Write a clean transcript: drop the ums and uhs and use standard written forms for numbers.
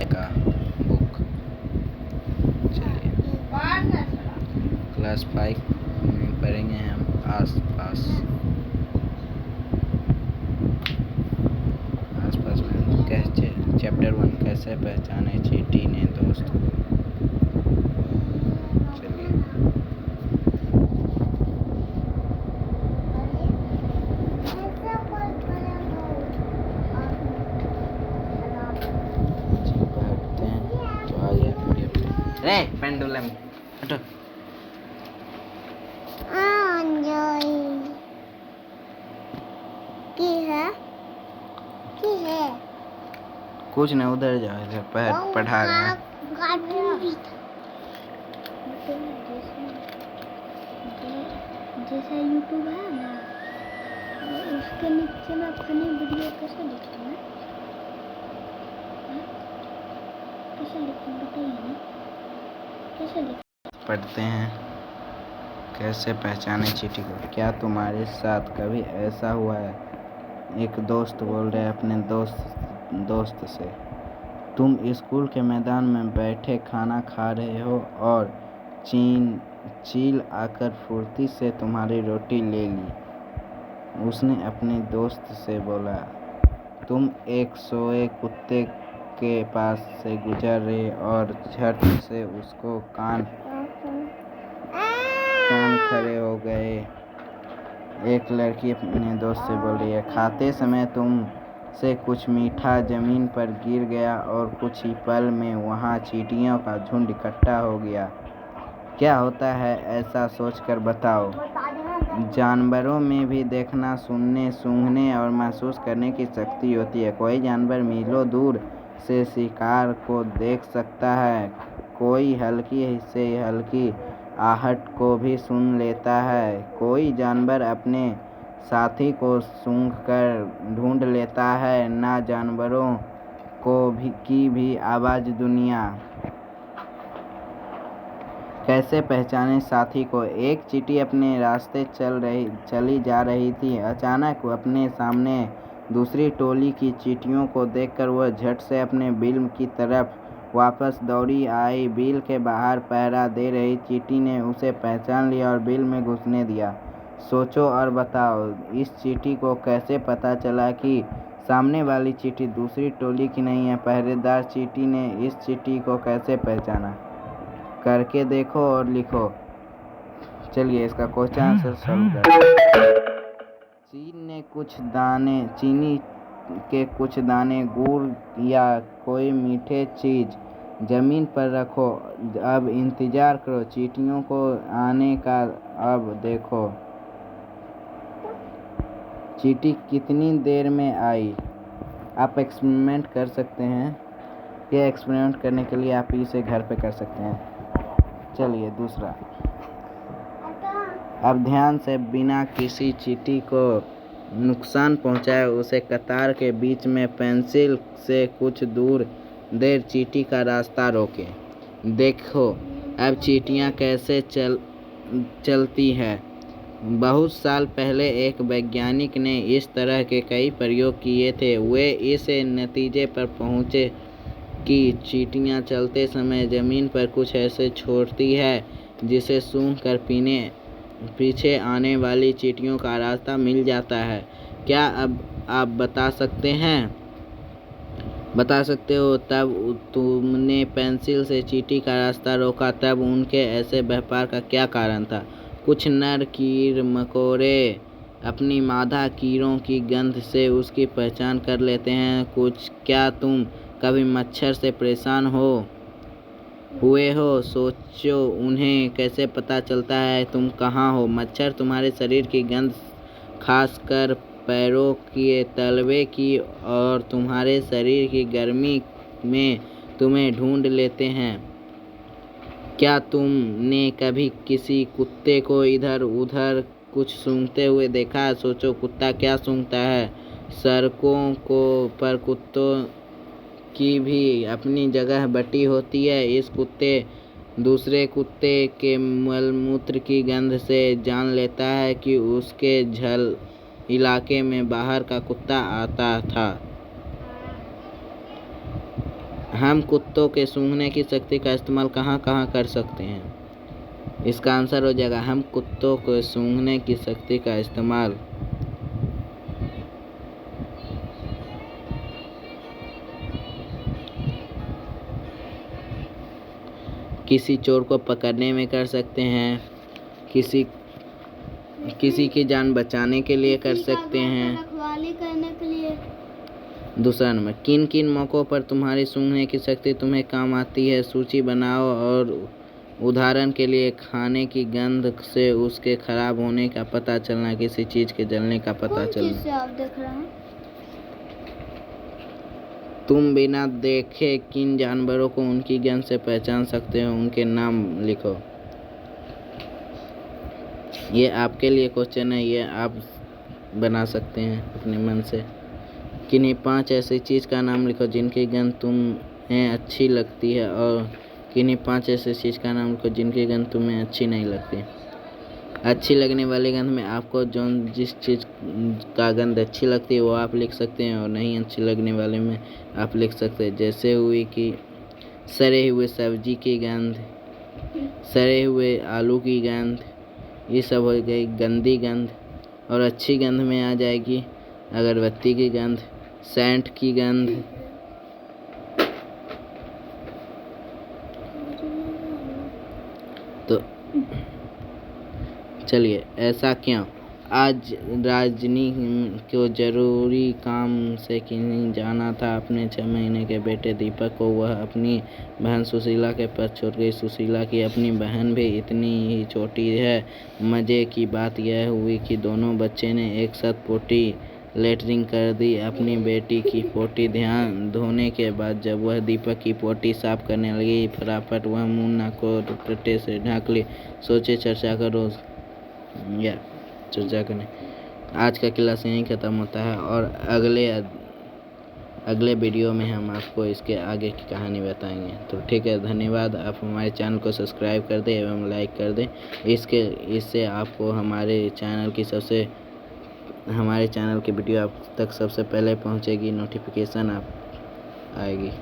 का बुक। चलिए क्लास 5 में पढ़ेंगे हम आस पास में कैसे चैप्टर 1 कैसे पहचाने चींटी ने दोस्त को। चलिए पढ़ते हैं तो आ गया PDF। रे पेंडुलम हटो। कुछ नहीं, उधर जाओ, इधर पढ़ा रहे हैं। जैसा यूट्यूब है ना, उसके नीचे में फनी वीडियो कैसे लिखते हैं, कैसे लिखते हैं बताइए ना, कैसे लिखते पढ़ते हैं कैसे पहचाने चींटी को। क्या तुम्हारे साथ कभी ऐसा हुआ है? एक दोस्त बोल रहे अपने दोस्त से, तुम स्कूल के मैदान में बैठे खाना खा रहे हो और चील आकर फुर्ती से तुम्हारी रोटी ले ली। उसने अपने दोस्त से बोला, तुम एक सोए कुत्ते के पास से गुजर रहे और झट से उसको कान खड़े हो गए। एक लड़की अपने दोस्त से बोल रही है, खाते समय तुम से कुछ मीठा जमीन पर गिर गया और कुछ ही पल में वहाँ चींटियों का झुंड इकट्ठा हो गया। क्या होता है ऐसा सोचकर बताओ। जानवरों में भी देखना, सुनने, सूंघने और महसूस करने की शक्ति होती है। कोई जानवर मीलों दूर से शिकार को देख सकता है, कोई हल्की से हल्की आहट को भी सुन लेता है, कोई जानवर अपने साथी को सूंघकर ढूंढ लेता है। ना जानवरों की भी आवाज़ दुनिया। कैसे पहचाने साथी को। एक चींटी अपने रास्ते चली जा रही थी। अचानक अपने सामने दूसरी टोली की चींटियों को देखकर वह झट से अपने बिल की तरफ वापस दौड़ी आई। बिल के बाहर पहरा दे रही चींटी ने उसे पहचान लिया और बिल में घुसने दिया। सोचो और बताओ, इस चींटी को कैसे पता चला कि सामने वाली चींटी दूसरी टोली की नहीं है? पहरेदार चींटी ने इस चींटी को कैसे पहचाना? करके देखो और लिखो। चलिए इसका क्वेश्चन आंसर सॉल्व करते हैं। चीनी के कुछ दाने गुड़ या कोई मीठे चीज जमीन पर रखो। अब इंतजार करो चींटियों को आने का। अब देखो चींटी कितनी देर में आई। आप एक्सपेरिमेंट कर सकते हैं। ये एक्सपेरिमेंट करने के लिए आप इसे घर पे कर सकते हैं। चलिए दूसरा। अब ध्यान से, बिना किसी चींटी को नुकसान पहुंचाए उसे कतार के बीच में पेंसिल से कुछ देर चींटी का रास्ता रोके। देखो अब चींटियां कैसे चलती है। बहुत साल पहले एक वैज्ञानिक ने इस तरह के कई प्रयोग किए थे। वे इस नतीजे पर पहुंचे कि चींटियां चलते समय ज़मीन पर कुछ ऐसे छोड़ती है जिसे सूंघकर पीछे आने वाली चींटियों का रास्ता मिल जाता है। क्या अब आप बता सकते हो तब तुमने पेंसिल से चींटी का रास्ता रोका, तब उनके ऐसे व्यापार का क्या कारण था? कुछ नर कीड़ मकोड़े अपनी मादा कीड़ों की गंध से उसकी पहचान कर लेते हैं। क्या तुम कभी मच्छर से परेशान हुए हो? सोचो उन्हें कैसे पता चलता है तुम कहाँ हो। मच्छर तुम्हारे शरीर की गंध, खासकर पैरों के तलवे की और तुम्हारे शरीर की गर्मी में तुम्हें ढूंढ लेते हैं। क्या तुमने कभी किसी कुत्ते को इधर उधर कुछ सूंघते हुए देखा? सोचो कुत्ता क्या सूंघता है। सड़कों पर कुत्तों की भी अपनी जगह बटी होती है। इस कुत्ते दूसरे कुत्ते के मलमूत्र की गंध से जान लेता है कि उसके झल इलाके में बाहर का कुत्ता आता था। हम कुत्तों के सूंघने की शक्ति का इस्तेमाल कहाँ कहाँ कर सकते हैं? इसका आंसर हो जाएगा हम कुत्तों को सूंघने की शक्ति का इस्तेमाल किसी चोर को पकड़ने में कर सकते हैं, किसी की जान बचाने के लिए कर सकते हैं। रखवाली करने के लिए। दूसरा नंबर, किन किन मौक़ों पर तुम्हारी सूंघने की शक्ति तुम्हें काम आती है? सूची बनाओ। और उदाहरण के लिए, खाने की गंध से उसके खराब होने का पता चलना, किसी चीज़ के जलने का पता कौन चलना। चीज़ से आप देख रहे हैं? तुम बिना देखे किन जानवरों को उनकी गंध से पहचान सकते हो? उनके नाम लिखो। ये आपके लिए क्वेश्चन है, ये आप बना सकते हैं अपने मन से। किन्हीं 5 ऐसी चीज़ का नाम लिखो जिनकी गंध तुम्हें अच्छी लगती है, और किन्हीं 5 ऐसी चीज़ का नाम लिखो जिनकी गंध तुम्हें अच्छी नहीं लगती। अच्छी लगने वाली गंध में आपको जिस चीज़ का गंध अच्छी लगती है वो आप लिख सकते हैं, और नहीं अच्छी लगने वाले में आप लिख सकते हैं। जैसे हुई कि सड़े हुए सब्जी की गंध, सड़े हुए आलू की गंध, ये सब हो गई गंदी गंध। और अच्छी गंध में आ जाएगी अगरबत्ती की गंध, सेंट की गंध। तो चलिए, ऐसा क्यों? आज राजनी को ज़रूरी काम से कहीं जाना था। अपने 6 महीने के बेटे दीपक को वह अपनी बहन सुशीला के पास छोड़ गई। सुशीला की अपनी बहन भी इतनी ही छोटी है। मज़े की बात यह हुई कि दोनों बच्चे ने एक साथ पोटी लेटरिन कर दी। अपनी बेटी की पोटी ध्यान धोने के बाद जब वह दीपक की पोटी साफ करने लगी, फटाफट वह मुँह नाक को दुपट्टे से ढक ली। सोचे चर्चा करो या चर्चा करें। आज का क्लास यहीं ख़त्म होता है, और अगले वीडियो में हम आपको इसके आगे की कहानी बताएंगे। तो ठीक है, धन्यवाद। आप हमारे चैनल को सब्सक्राइब कर दें एवं लाइक कर दें। इससे आपको हमारे चैनल की वीडियो आप तक सबसे पहले पहुंचेगी, नोटिफिकेशन आप आएगी।